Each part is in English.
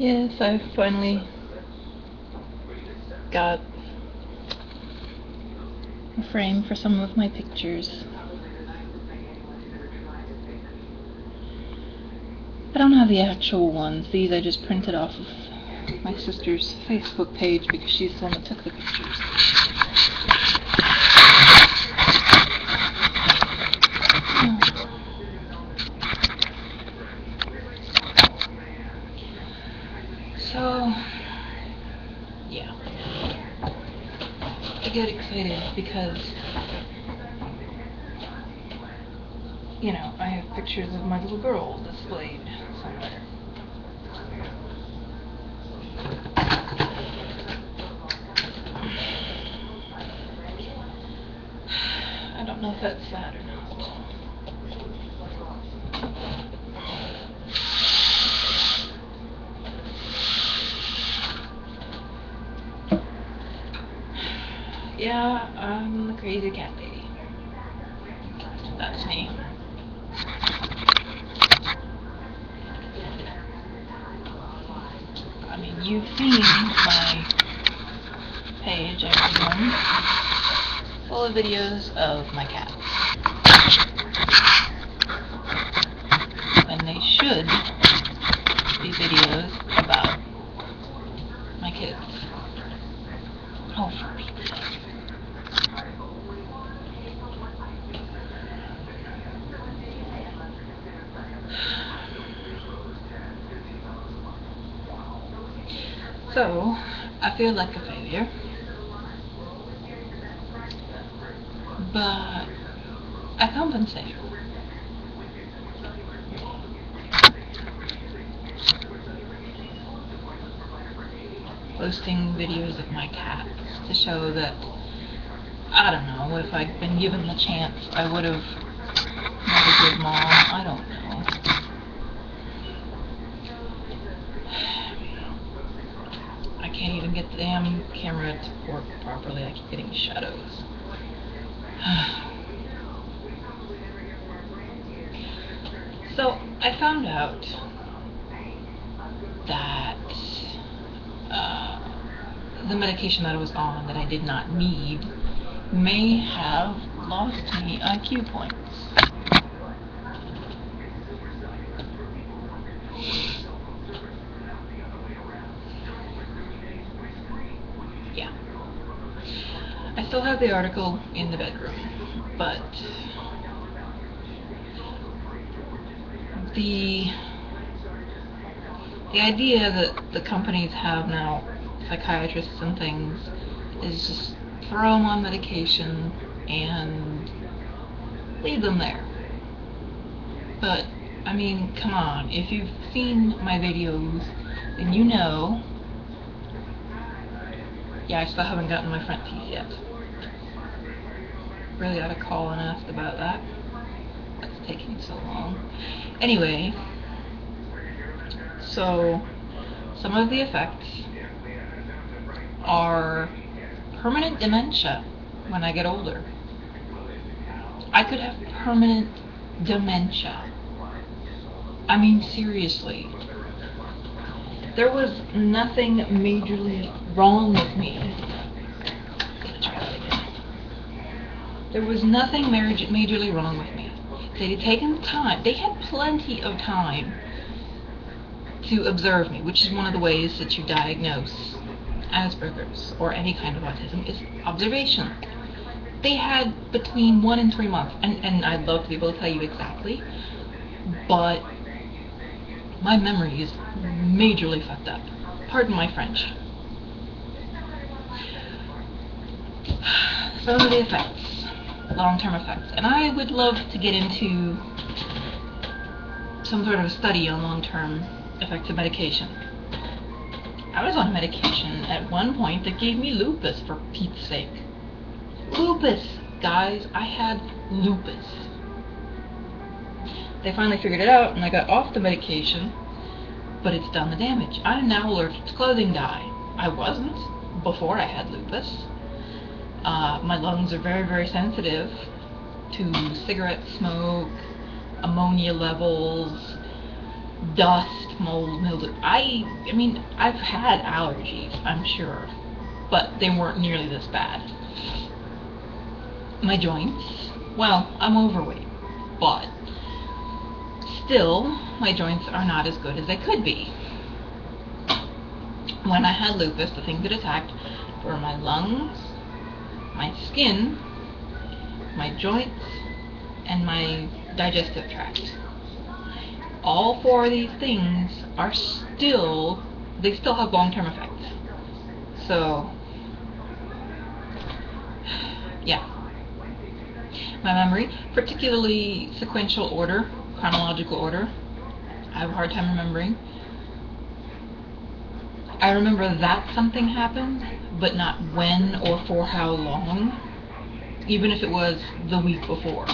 Yes, I finally got a frame for some of my pictures. I don't have the actual ones. These I just printed off of my sister's Facebook page because she's the one that took the pictures. So, yeah. I get excited because, you know, I have pictures of my little girl displayed somewhere. I don't know if that's sad or not. Yeah, I'm the crazy cat lady. That's me. I mean, you've seen my page, everyone, full of videos of my cats. And they should be videos about my kids. Oh, for Pete's sake. So, I feel like a failure, but I compensate. Posting videos of my cats to show that, I don't know, if I'd been given the chance, I would have made a good mom. I don't know. I can't even get the damn camera to work properly. I keep getting shadows. So, I found out that the medication that I was on that I did not need may have lost me IQ points. Yeah. I still have the article in the bedroom, but the idea that the companies have now, psychiatrists and things, is just throw them on medication and leave them there. But, I mean, come on, if you've seen my videos, then you know. Yeah, I still haven't gotten my front teeth yet. Really ought to call and ask about that. That's taking so long. Anyway, so some of the effects are permanent dementia when I get older. I could have permanent dementia. I mean, seriously. There was nothing majorly wrong with me. There was nothing majorly wrong with me. They had taken the time. They had plenty of time to observe me, which is one of the ways that you diagnose Asperger's or any kind of autism, is observation. They had between 1 and 3 months, and I'd love to be able to tell you exactly, but my memory is majorly fucked up. Pardon my French. Some of the effects, long-term effects, and I would love to get into some sort of a study on long-term effects of medication. I was on medication at one point that gave me lupus, for Pete's sake. Lupus! Guys, I had lupus. They finally figured it out, and I got off the medication, but it's done the damage. I'm now allergic to clothing dye. I wasn't before I had lupus. My lungs are very, very sensitive to cigarette smoke, ammonia levels, dust, mold, mildew. I mean, I've had allergies, I'm sure, but they weren't nearly this bad. My joints, well, I'm overweight, but still, my joints are not as good as they could be. When I had lupus, the things it attacked were my lungs, my skin, my joints, and my digestive tract. All four of these things are they still have long-term effects. So, yeah. My memory, particularly sequential order, chronological order, I have a hard time remembering. I remember that something happened, but not when or for how long, even if it was the week before.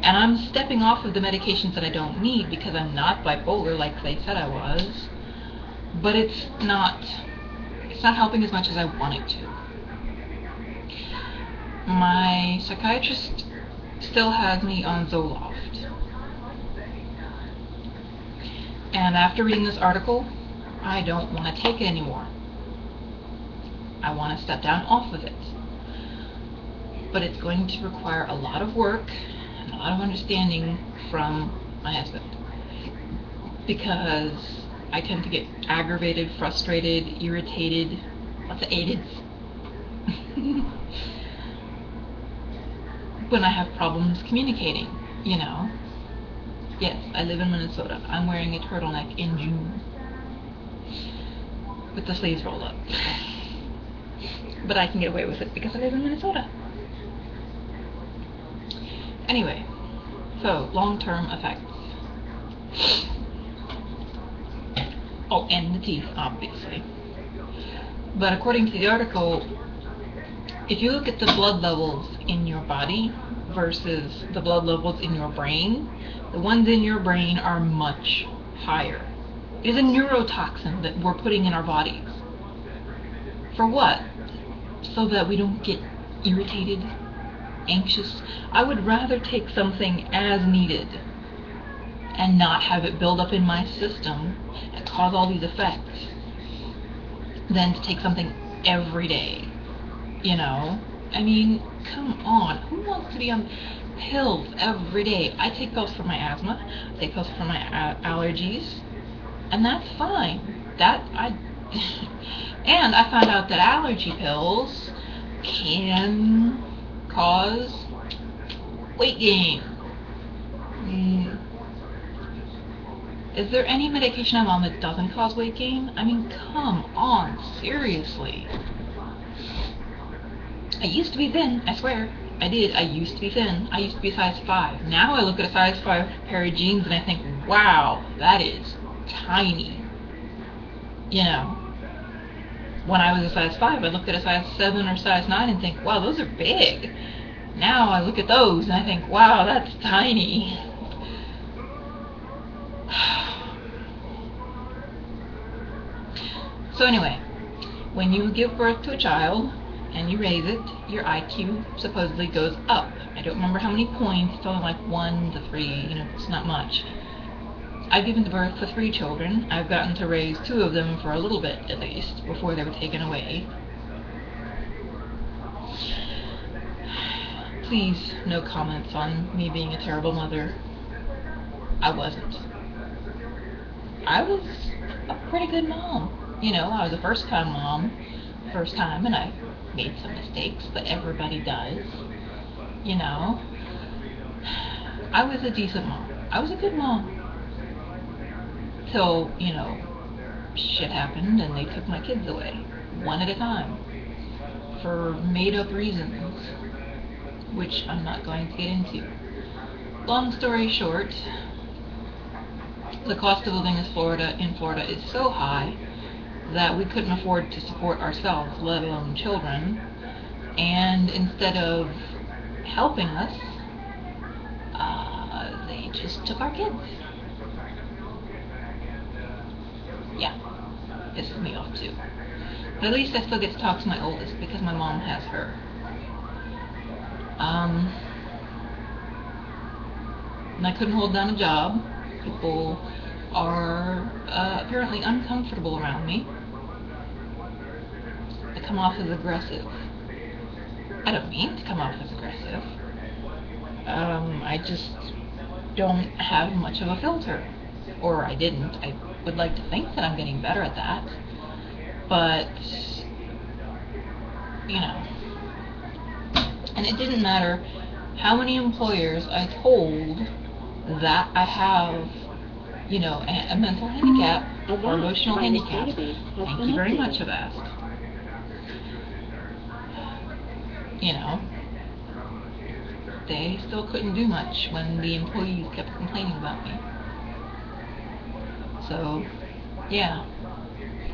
And I'm stepping off of the medications that I don't need because I'm not bipolar like they said I was, but it's not helping as much as I want it to. My psychiatrist still has me on Zoloft. And after reading this article, I don't want to take it anymore. I want to step down off of it. But it's going to require a lot of work and a lot of understanding from my husband. Because I tend to get aggravated, frustrated, irritated, lots of aids. When I have problems communicating, you know. Yes, I live in Minnesota. I'm wearing a turtleneck in June with the sleeves rolled up. But I can get away with it because I live in Minnesota. Anyway, so long-term effects. Oh, and the teeth, obviously. But according to the article, if you look at the blood levels in your body versus the blood levels in your brain, the ones in your brain are much higher. It is a neurotoxin that we're putting in our bodies. For what? So that we don't get irritated, anxious. I would rather take something as needed and not have it build up in my system and cause all these effects than to take something every day. You know? I mean, come on. Who wants to be on pills every day? I take pills for my asthma. I take pills for my allergies. And that's fine. And I found out that allergy pills can cause weight gain. Is there any medication I'm on that doesn't cause weight gain? I mean, come on, seriously. I used to be thin, I swear. I did. I used to be thin. I used to be a size 5. Now I look at a size 5 pair of jeans and I think, wow, that is tiny. You know. When I was a size 5, I looked at a size 7 or size 9 and think, wow, those are big. Now I look at those and I think, wow, that's tiny. So anyway, when you give birth to a child and you raise it, your IQ supposedly goes up. I don't remember how many points, it's only like 1 to 3, you know, it's not much. I've given birth to 3 children. I've gotten to raise 2 of them for a little bit, at least, before they were taken away. Please, no comments on me being a terrible mother. I wasn't. I was a pretty good mom. You know, I was a first-time mom, and I made some mistakes, but everybody does. You know, I was a decent mom. I was a good mom. Till, you know, shit happened and they took my kids away, one at a time, for made-up reasons, which I'm not going to get into. Long story short, the cost of living in Florida is so high that we couldn't afford to support ourselves, let alone children, and instead of helping us, they just took our kids. Yeah, pisses me off too. But at least I still get to talk to my oldest because my mom has her. And I couldn't hold down a job. People are apparently uncomfortable around me. I come off as aggressive. I don't mean to come off as aggressive. I just don't have much of a filter. Or I didn't. I would like to think that I'm getting better at that. But, you know. And it didn't matter how many employers I told that I have, you know, a mental handicap or emotional handicap. Thank you very much, I've asked. You know, they still couldn't do much when the employees kept complaining about me. So, yeah.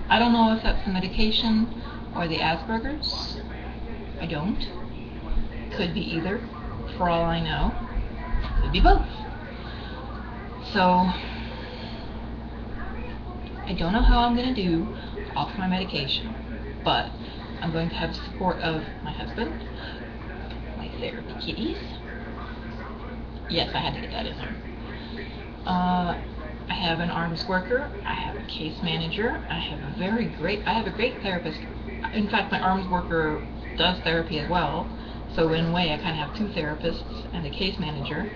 I don't know if that's the medication or the Asperger's. I don't. Could be either, for all I know. Could be both. So, I don't know how I'm going to do off my medication, but I'm going to have the support of my husband, my therapy kitties. Yes, I had to get that in there. I have an arms worker. I have a case manager. I have a great therapist. In fact, my arms worker does therapy as well. So in a way, I kind of have two therapists and a case manager.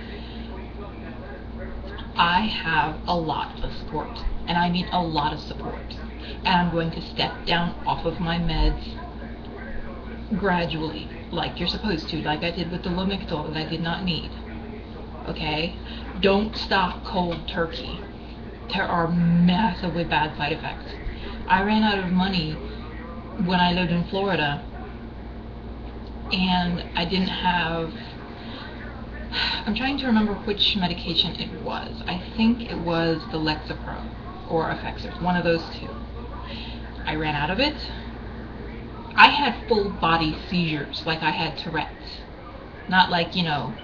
I have a lot of support, and I mean a lot of support. And I'm going to step down off of my meds gradually, like you're supposed to, like I did with the Lamictal that I did not need. Okay? Don't stop cold turkey. There are massively bad side effects. I ran out of money when I lived in Florida, and I didn't have... I'm trying to remember which medication it was. I think it was the Lexapro or Effexor, one of those two. I ran out of it. I had full body seizures, like I had Tourette's. Not like, you know,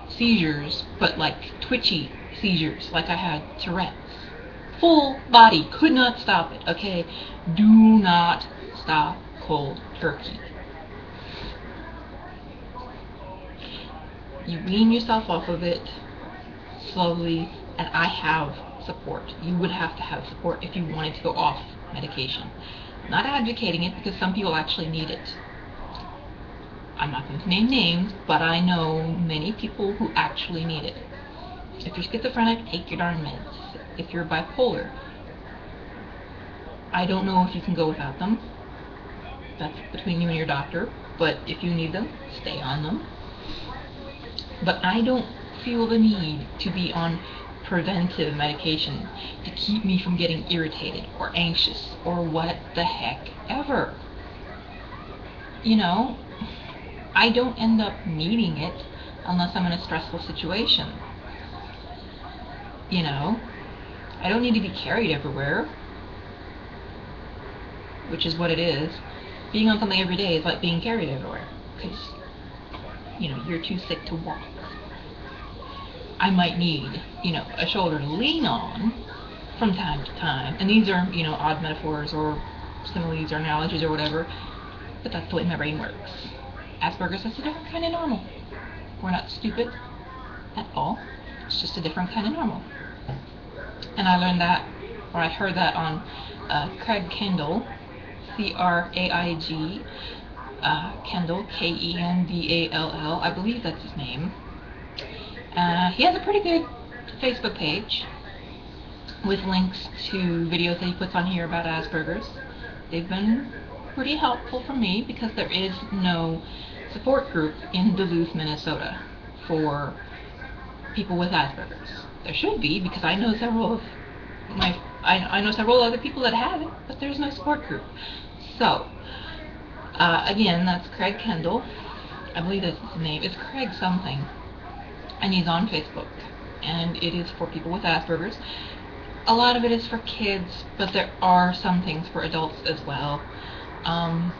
seizures, but like twitchy seizures, like I had Tourette's. Full body, could not stop it, okay? Do not stop cold turkey. You wean yourself off of it slowly, and I have support. You would have to have support if you wanted to go off medication. I'm not advocating it because some people actually need it. I'm not going to name names, but I know many people who actually need it. If you're schizophrenic, take your darn meds. If you're bipolar, I don't know if you can go without them. That's between you and your doctor, but if you need them, stay on them. But I don't feel the need to be on preventive medication to keep me from getting irritated or anxious or what the heck ever. You know, I don't end up needing it unless I'm in a stressful situation. You know, I don't need to be carried everywhere, which is what it is. Being on something every day is like being carried everywhere, because, you know, you're too sick to walk. I might need, you know, a shoulder to lean on from time to time. And these are, you know, odd metaphors or similes or analogies or whatever, but that's the way my brain works. Asperger's is a different kind of normal. We're not stupid at all. It's just a different kind of normal. And I learned that, or I heard that on Craig Kendall, C-R-A-I-G, Kendall, K-E-N-D-A-L-L, I believe that's his name. He has a pretty good Facebook page with links to videos that he puts on here about Asperger's. They've been pretty helpful for me because there is no support group in Duluth, Minnesota for people with Asperger's. There should be, because I know several other people that have it, but there's no support group. So, again, that's Craig Kendall. I believe that's his name. It's Craig something. And he's on Facebook. And it is for people with Asperger's. A lot of it is for kids, but there are some things for adults as well. And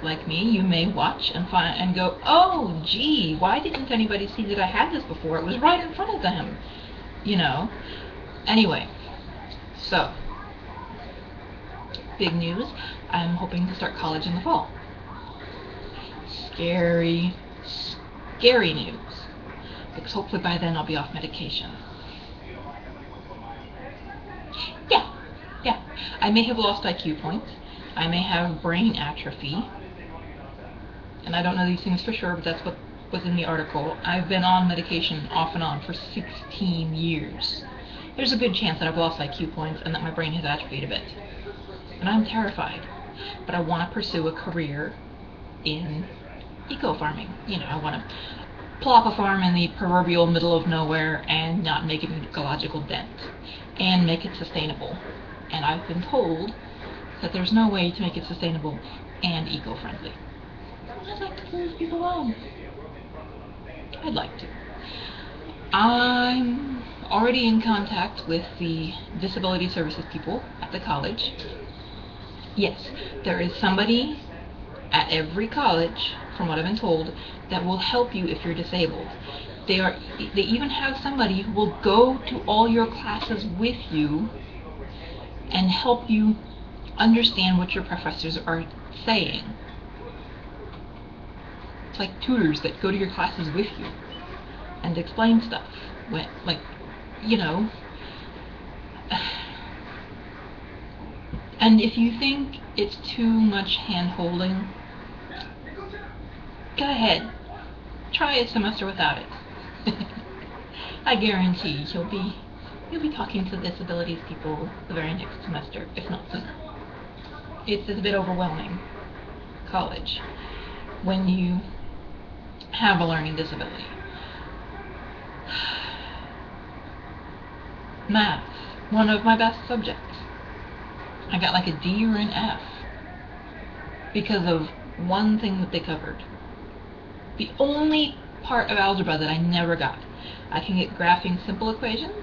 like me, you may watch and find and go, oh, gee, why didn't anybody see that I had this before? It was right in front of them, you know. Anyway, so big news. I'm hoping to start college in the fall. Scary news, because hopefully by then I'll be off medication. I may have lost IQ points. I may have brain atrophy. And I don't know these things for sure, but that's what was in the article. I've been on medication off and on for 16 years. There's a good chance that I've lost IQ points and that my brain has atrophied a bit. And I'm terrified. But I want to pursue a career in eco-farming. You know, I want to plop a farm in the proverbial middle of nowhere and not make an ecological dent. And make it sustainable. And I've been told that there's no way to make it sustainable and eco-friendly. I'd like to move people on. I'd like to. I'm already in contact with the disability services people at the college. Yes, there is somebody at every college, from what I've been told, that will help you if you're disabled. They even have somebody who will go to all your classes with you and help you understand what your professors are saying. It's like tutors that go to your classes with you and explain stuff. Like, you know. And if you think it's too much hand-holding, go ahead. Try a semester without it. I guarantee you'll be talking to disabilities people the very next semester, if not sooner. It's a bit overwhelming, college, when you have a learning disability. Math, one of my best subjects. I got like a D or an F because of one thing that they covered. The only part of algebra that I never got. I can get graphing simple equations.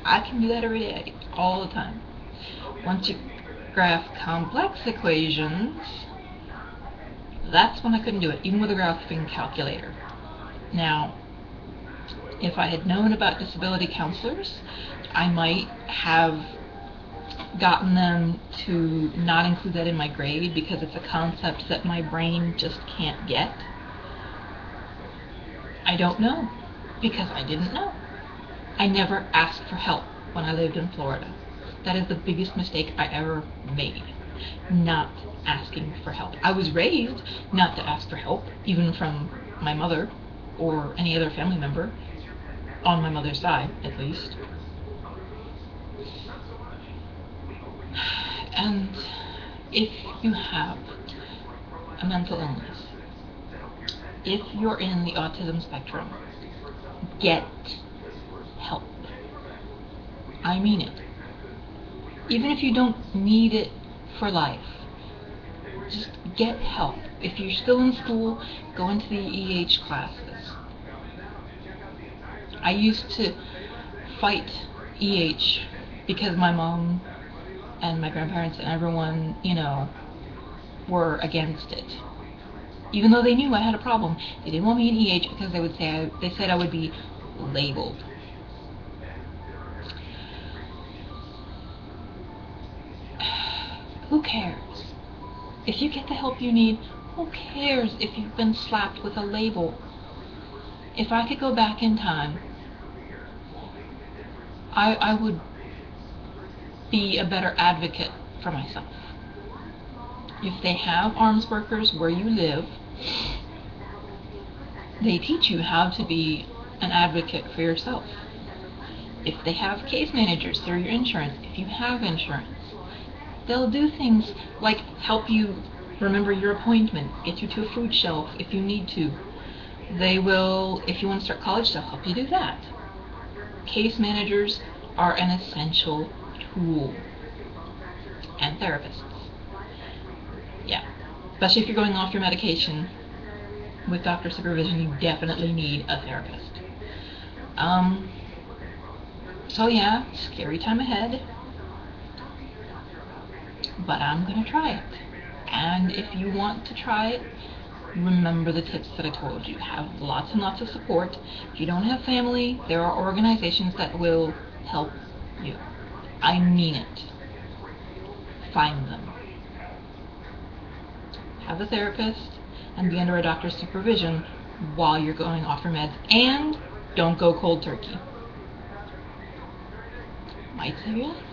I can do that every day, all the time. Once you graph complex equations, that's when I couldn't do it, even with a graphing calculator. Now, if I had known about disability counselors, I might have gotten them to not include that in my grade because it's a concept that my brain just can't get. I don't know, because I didn't know. I never asked for help when I lived in Florida. That is the biggest mistake I ever made, not asking for help. I was raised not to ask for help, even from my mother or any other family member, on my mother's side, at least. And if you have a mental illness, if you're in the autism spectrum, get help. I mean it. Even if you don't need it for life, just get help. If you're still in school, go into the EH classes. I used to fight EH because my mom and my grandparents and everyone, you know, were against it. Even though they knew I had a problem, they didn't want me in EH because they said I would be labeled. Who cares? If you get the help you need, who cares if you've been slapped with a label? If I could go back in time, I would be a better advocate for myself. If they have arms workers where you live, they teach you how to be an advocate for yourself. If they have case managers through your insurance, if you have insurance, they'll do things like help you remember your appointment, get you to a food shelf if you need to. They will, if you want to start college, they'll help you do that. Case managers are an essential tool. And therapists. Yeah. Especially if you're going off your medication with doctor supervision, you definitely need a therapist. So yeah, scary time ahead. But I'm gonna try it. And if you want to try it, remember the tips that I told you. Have lots and lots of support. If you don't have family, there are organizations that will help you. I mean it. Find them. Have a therapist and be under a doctor's supervision while you're going off your meds. And don't go cold turkey. Might save your life.